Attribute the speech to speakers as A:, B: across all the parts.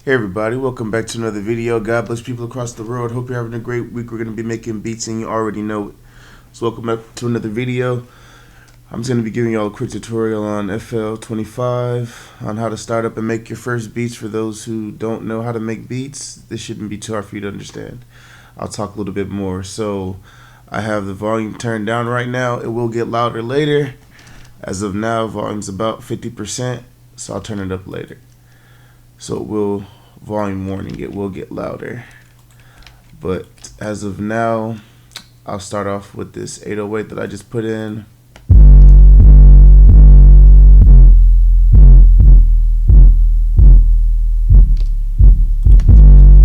A: Hey everybody, welcome back to another video. God bless people across the world. Hope you're having a great week. We're going to be making beats and you already know it. So welcome back to another video. I'm just going to be giving y'all a quick tutorial on FL 25 on how to start up and make your first beats. For those who don't know how to make beats, this shouldn't be too hard for you to understand. I'll talk a little bit more. So I have the volume turned down right now. It will get louder later. As of now, volume's about 50%, so I'll turn it up later. So it will, volume warning, it will get louder. But as of now, I'll start off with this 808 that I just put in.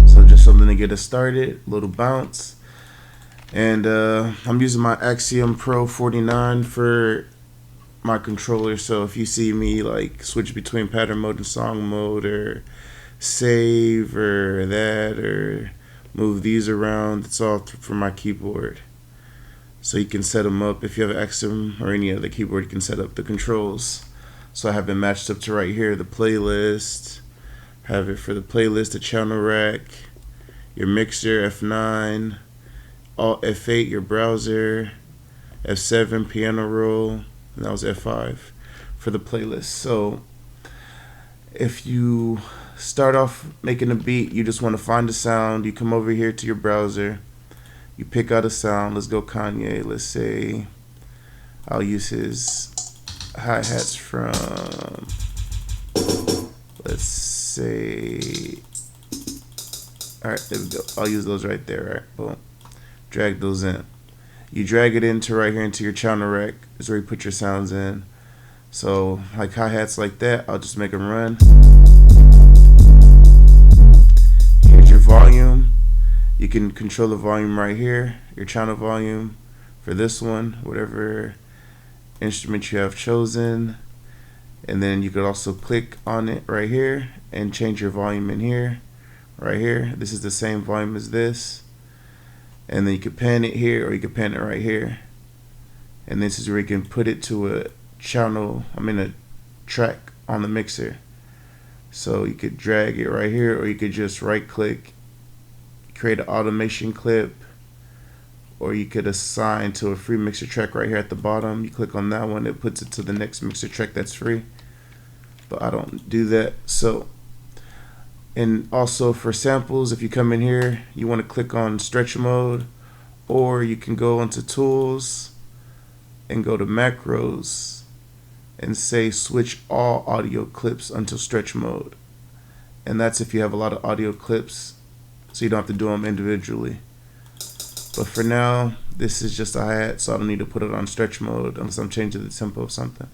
A: So just something to get us started, a little bounce. And I'm using my Axiom Pro 49 for my controller, so if you see me like switch between pattern mode and song mode, or save or that, or move these around, it's all from my keyboard. So you can set them up. If you have Axiom or any other keyboard, you can set up the controls. So I have it matched up to right here, the playlist. Have it for the playlist, the channel rack, your mixer, F9, Alt F8, your browser, F7, piano roll, and that was F5 for the playlist. So if you start off making a beat, you just want to find a sound. You come over here to your browser, you pick out a sound. Let's go Kanye. Let's say I'll use his hi-hats from, let's say, alright, there we go. I'll use those right there, right? Boom. Drag those in. You drag it into right here into your channel rack. Is where you put your sounds in. So like hi-hats like that, I'll just make them run. Here's your volume. You can control the volume right here, your channel volume for this one, whatever instrument you have chosen. And then you could also click on it right here and change your volume in here, right here. This is the same volume as this. And then you could pan it here, or you could pan it right here. And this is where you can put it to a channel, a track on the mixer. So you could drag it right here, or you could just right click, create an automation clip, or you could assign to a free mixer track right here at the bottom. You click on that one, it puts it to the next mixer track that's free. But I don't do that. So, and also for samples, if you come in here, you want to click on stretch mode, or you can go into tools and go to macros and say switch all audio clips until stretch mode. And that's if you have a lot of audio clips, so you don't have to do them individually. But for now, this is just a hi-hat, so I don't need to put it on stretch mode unless I'm changing the tempo of something.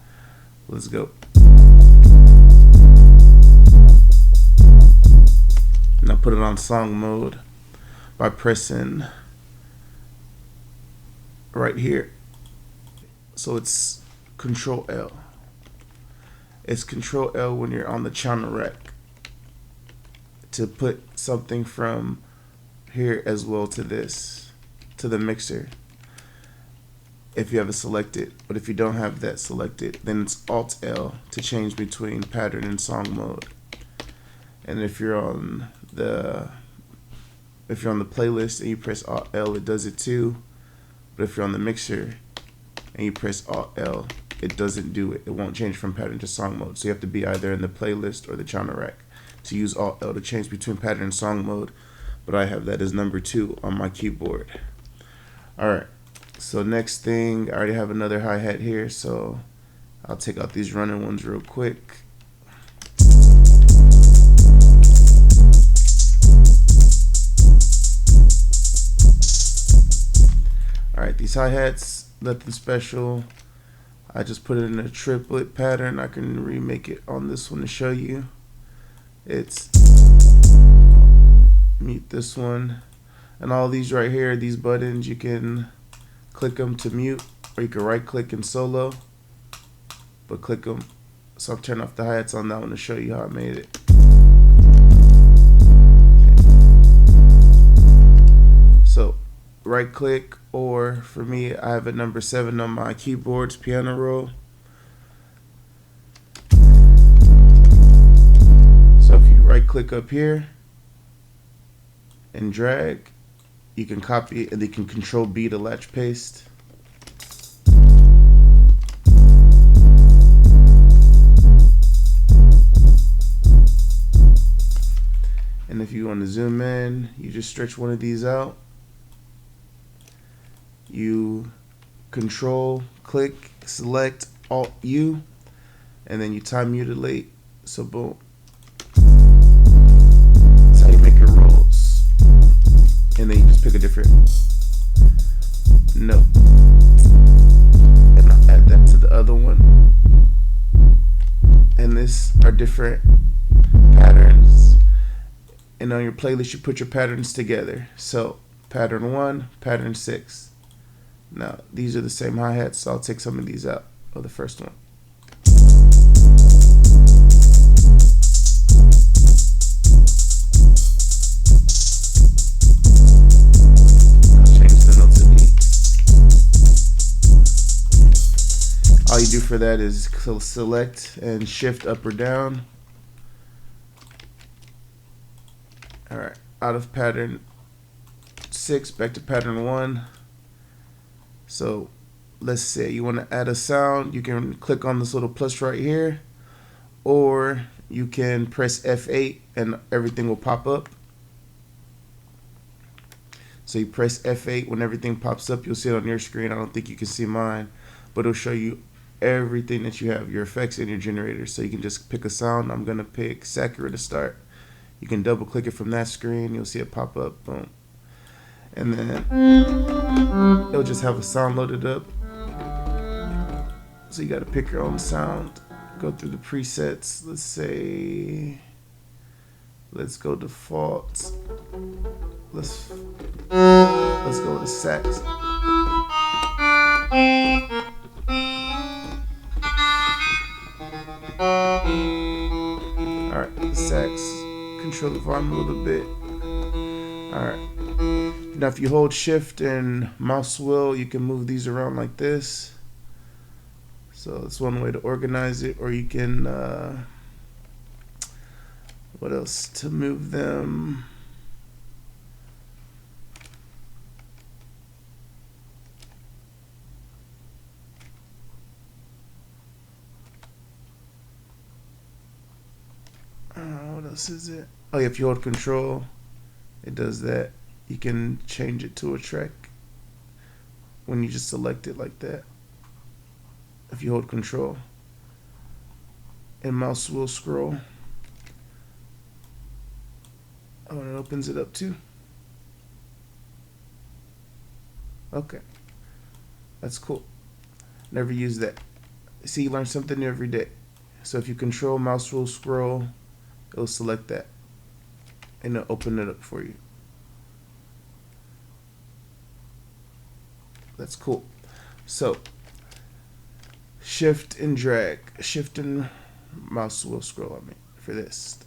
A: Let's go. And I put it on song mode by pressing right here. So it's Control L. It's Control L when you're on the channel rack to put something from here as well to this, to the mixer, if you have it selected. But if you don't have that selected, then it's Alt L to change between pattern and song mode. And if you're on the playlist and you press Alt L, it does it too. But if you're on the mixer and you press Alt L, it doesn't do it. It won't change from pattern to song mode. So you have to be either in the playlist or the channel rack to use Alt L to change between pattern and song mode. But I have that as number 2 on my keyboard. Alright, so next thing, I already have another hi-hat here, so I'll take out these running ones real quick. Alright, these hi-hats, nothing special. I just put it in a triplet pattern. I can remake it on this one to show you. It's, mute this one. And all these right here, these buttons, you can click them to mute, or you can right click in solo, but click them. So I'll turn off the hi-hats on that one to show you how I made it. So right click, or for me, I have a number 7 on my keyboard's piano roll. So if you right click click up here and drag. You can copy it and you can Control B to latch paste. And if you want to zoom in, you just stretch one of these out. You Control, click, select Alt U, and then you time mutilate. So boom. That's how you make your rolls. And then you just pick a different note. And I'll add that to the other one. And this are different patterns. And on your playlist, you put your patterns together. So pattern 1, pattern 6. Now these are the same hi-hats, so I'll take some of these out of the first one. I'll change the notes of beat. All you do for that is select and shift up or down. Alright, out of pattern 6 back to pattern 1. So let's say you want to add a sound, you can click on this little plus right here, or you can press F8 and everything will pop up. So you press F8, when everything pops up, you'll see it on your screen. I don't think you can see mine, but it'll show you everything that you have, your effects and your generator. So you can just pick a sound. I'm going to pick Sakura to start. You can double click it from that screen. You'll see it pop up. Boom. And then it'll just have a sound loaded up. So you got to pick your own sound. Go through the presets. Let's say, let's go default. Let's go to sax. Alright, sax. Control the volume a little bit. Alright. Now if you hold shift and mouse wheel, you can move these around like this. So that's one way to organize it. Or you can, what else? To move them. What else is it? Oh yeah, if you hold control, it does that. You can change it to a track when you just select it like that. If you hold control and mouse wheel scroll. Oh, and it opens it up too. Okay, that's cool. Never use that. See, you learn something new every day. So if you control mouse wheel scroll, it'll select that and it'll open it up for you. That's cool. So shift and drag, shift and mouse wheel scroll, I mean, for this.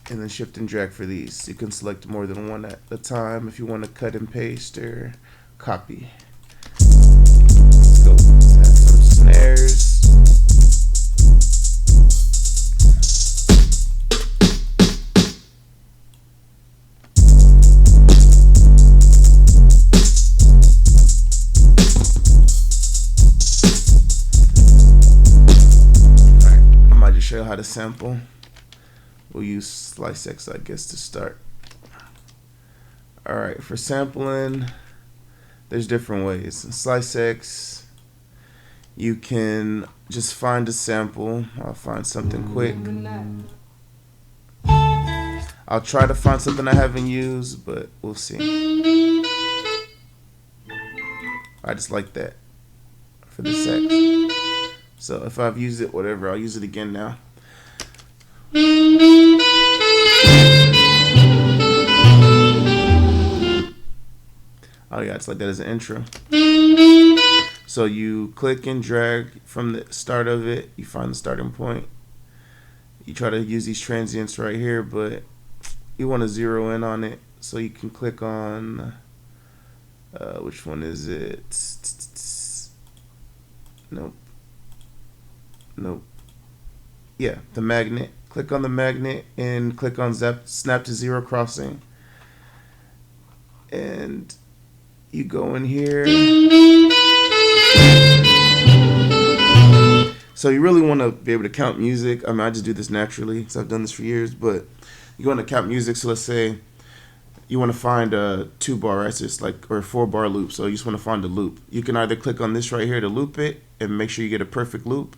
A: And then shift and drag for these. You can select more than one at a time if you want to cut and paste or copy. Let's go add some snares. Show you how to sample. We'll use Slice X, I guess, to start. Alright, for sampling, there's different ways. In Slice X, you can just find a sample. I'll find something quick. I'll try to find something I haven't used, but we'll see. I just like that for the X. So if I've used it, whatever, I'll use it again now. Oh yeah, it's like that as an intro. So you click and drag from the start of it. You find the starting point. You try to use these transients right here, but you want to zero in on it. So you can click on, which one is it? Nope. Nope. Yeah, the magnet. click on the magnet and click on snap to zero crossing. And you go in here. So you really want to be able to count music. I mean, I just do this naturally because I've done this for years. But you want to count music. So let's say you want to find a 2-bar, right? So it's like, or a 4-bar loop. So you just want to find a loop. You can either click on this right here to loop it and make sure you get a perfect loop.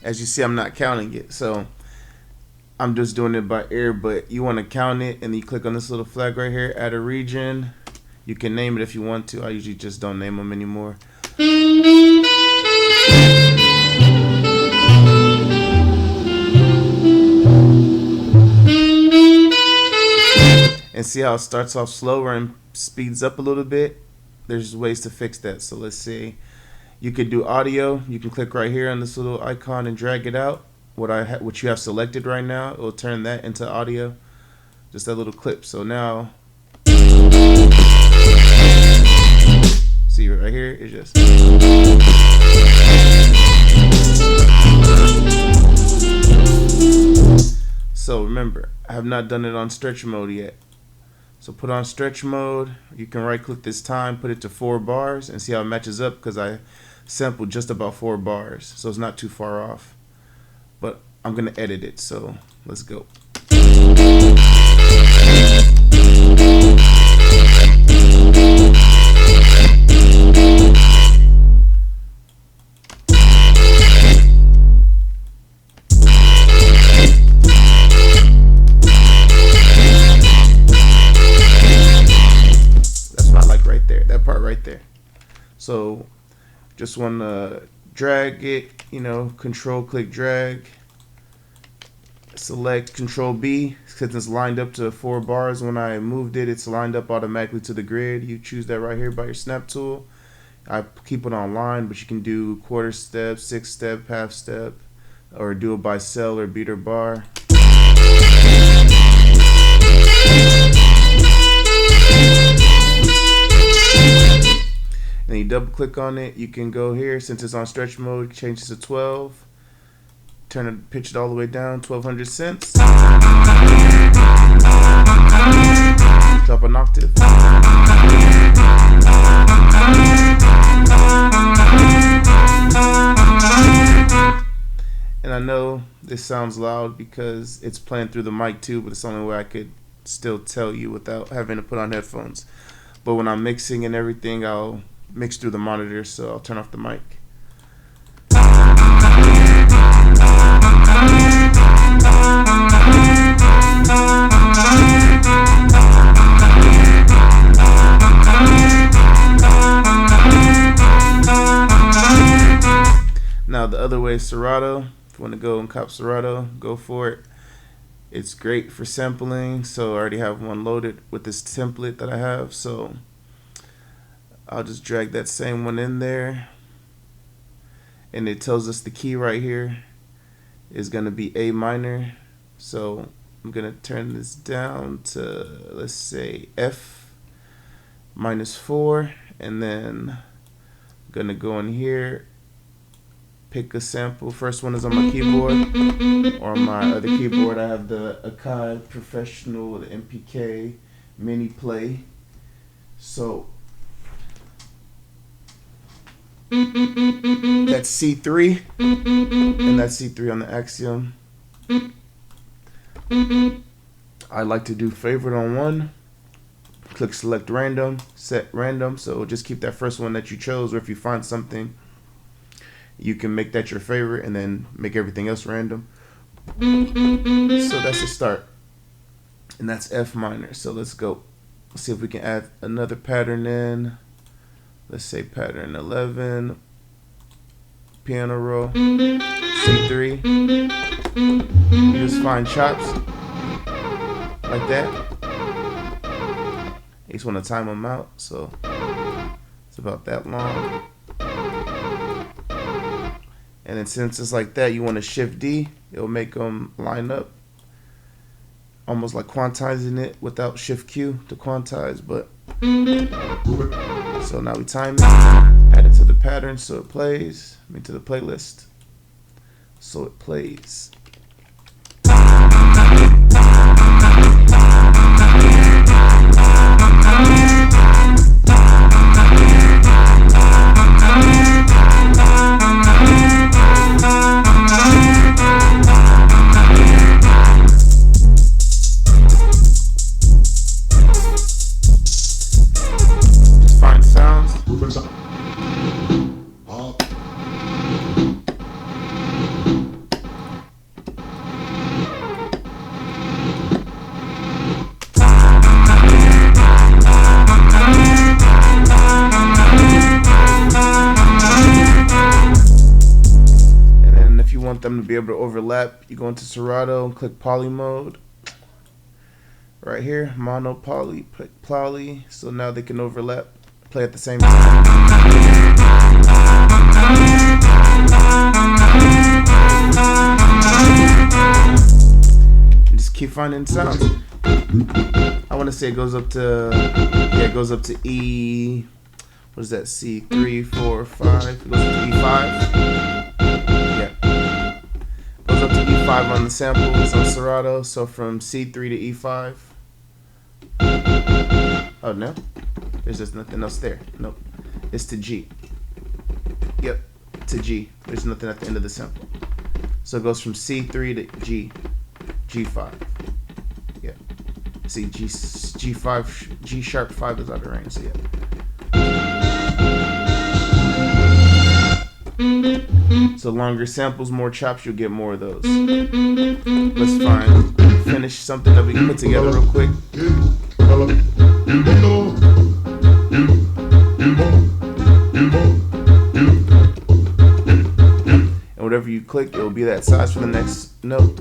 A: As you see, I'm not counting it, so I'm just doing it by ear, but you want to count it, and you click on this little flag right here, add a region. You can name it if you want to. I usually just don't name them anymore. And see how it starts off slower and speeds up a little bit? There's ways to fix that. So let's see. You could do audio. You can click right here on this little icon and drag it out. What you have selected right now, it will turn that into audio. Just that little clip. So now, see right here, it's just. So remember, I have not done it on stretch mode yet. So put on stretch mode. You can right click this time, put it to 4 bars, and see how it matches up, because I sampled just about 4 bars, so it's not too far off. But I'm gonna edit it, so let's go. That's what I like right there, that part right there. So just want to drag it, control click drag, select control B, since it's lined up to 4 bars. When I moved it, it's lined up automatically to the grid. You choose that right here by your snap tool. I keep it on line, but you can do quarter step, 6 step, half step, or do it by cell or beat or bar. Then you double click on it. You can go here, since it's on stretch mode, change it to 12. Turn it, pitch it all the way down, 1200 cents. Drop an octave. And I know this sounds loud because it's playing through the mic too, but it's the only way I could still tell you without having to put on headphones. But when I'm mixing and everything, I'll mix through the monitor, so I'll turn off the mic. Now the other way is Serato. If you want to go and cop Serato, go for it. It's great for sampling, so I already have one loaded with this template that I have, so I'll just drag that same one in there, and it tells us the key right here is going to be A minor. So I'm going to turn this down to, let's say, F -4, and then I'm going to go in here, pick a sample. First one is on my keyboard, or on my other keyboard I have the Akai Professional, the MPK Mini Play. So that's C3, and that's C3 on the Axiom. I like to do favorite on 1, click select random, set random. So just keep that first one that you chose, or if you find something, you can make that your favorite and then make everything else random. So that's the start. And that's F minor. So let's go. Let's see if we can add another pattern in. Let's say pattern 11. Piano roll. C3. You just find chops. Like that. You just want to time them out. So it's about that long. And then since it's like that, you want to shift D. It'll make them line up. Almost like quantizing it without shift Q to quantize, but so now we time it, add it to the pattern so it plays, to the playlist, so it plays. Want them to be able to overlap, you go into Serato and click poly mode right here, mono poly, so now they can overlap, play at the same time. And just keep finding sounds. I want to say it goes up to E, what is that, C3, 4, 5, it goes up to E5. Up to E5 on the samples on Serato, so from C3 to E5. Oh no, there's just nothing else there. Nope, it's to G. Yep, to G. There's nothing at the end of the sample, so it goes from C3 to G, G5. Yeah, see G5, G sharp 5 is out of range. So yeah. So longer samples, more chops, you'll get more of those. Let's finish something that we can put together real quick. And whatever you click, it will be that size for the next note.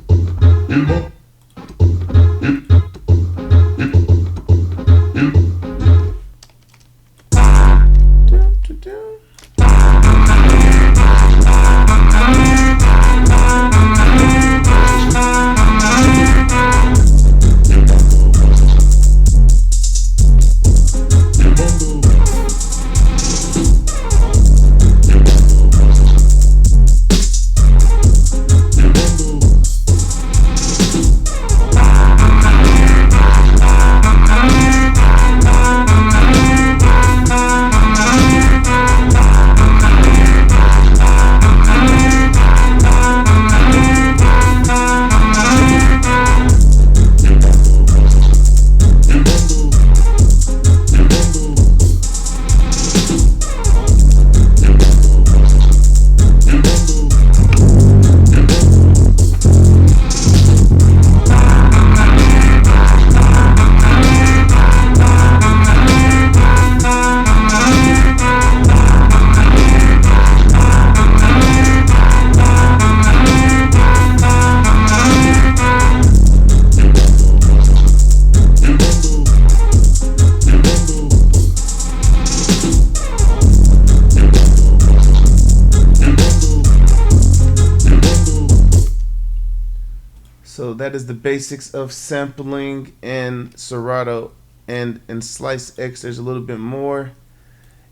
A: So that is the basics of sampling in Serato. And in Slice X, there's a little bit more.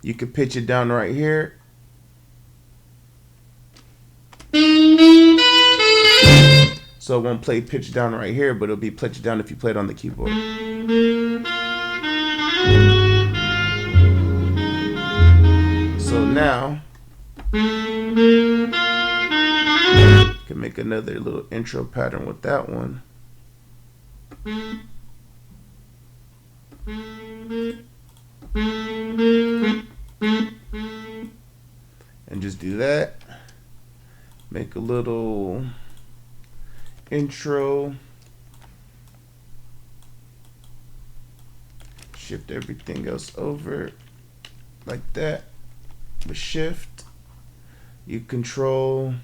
A: You can pitch it down right here. So it won't play pitch down right here, but it'll be pitched down if you play it on the keyboard. So now can make another little intro pattern with that one. And just do that. Make a little intro. Shift everything else over like that with shift. You control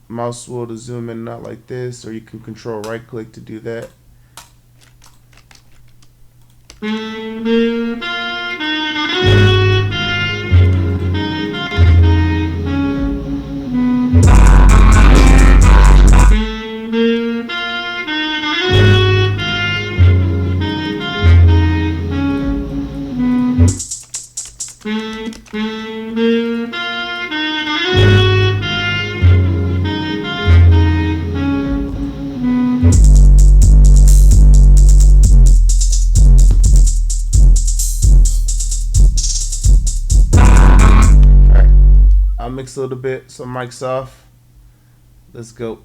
A: mouse wheel to zoom in, not like this, or you can control right click to do that. I'll mix a little bit, so mic's off. Let's go.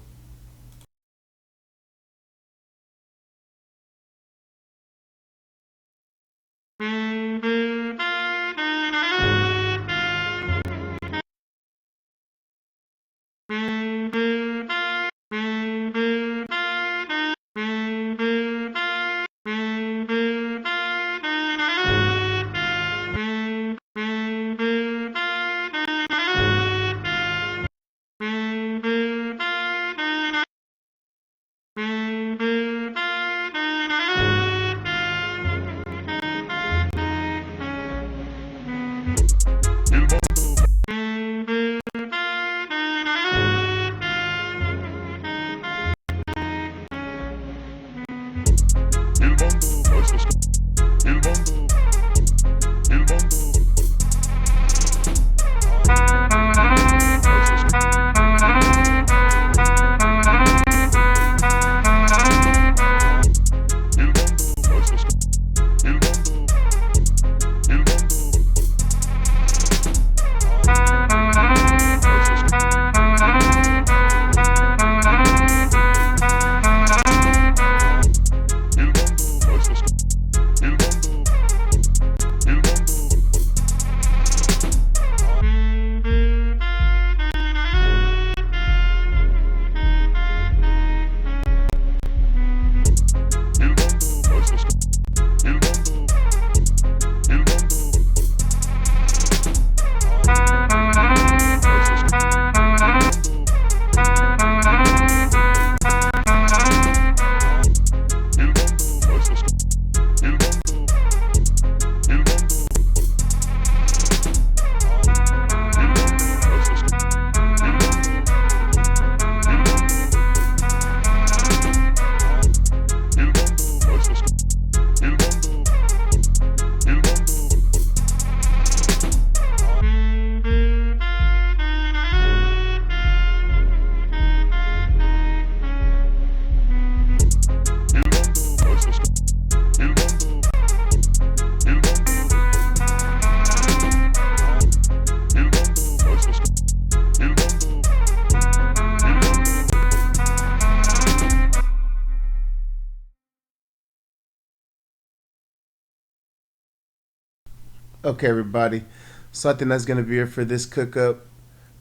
A: Okay, everybody. So I think that's going to be it for this cook up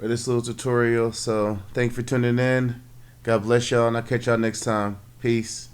A: or this little tutorial. So thank you for tuning in. God bless y'all, and I'll catch y'all next time. Peace.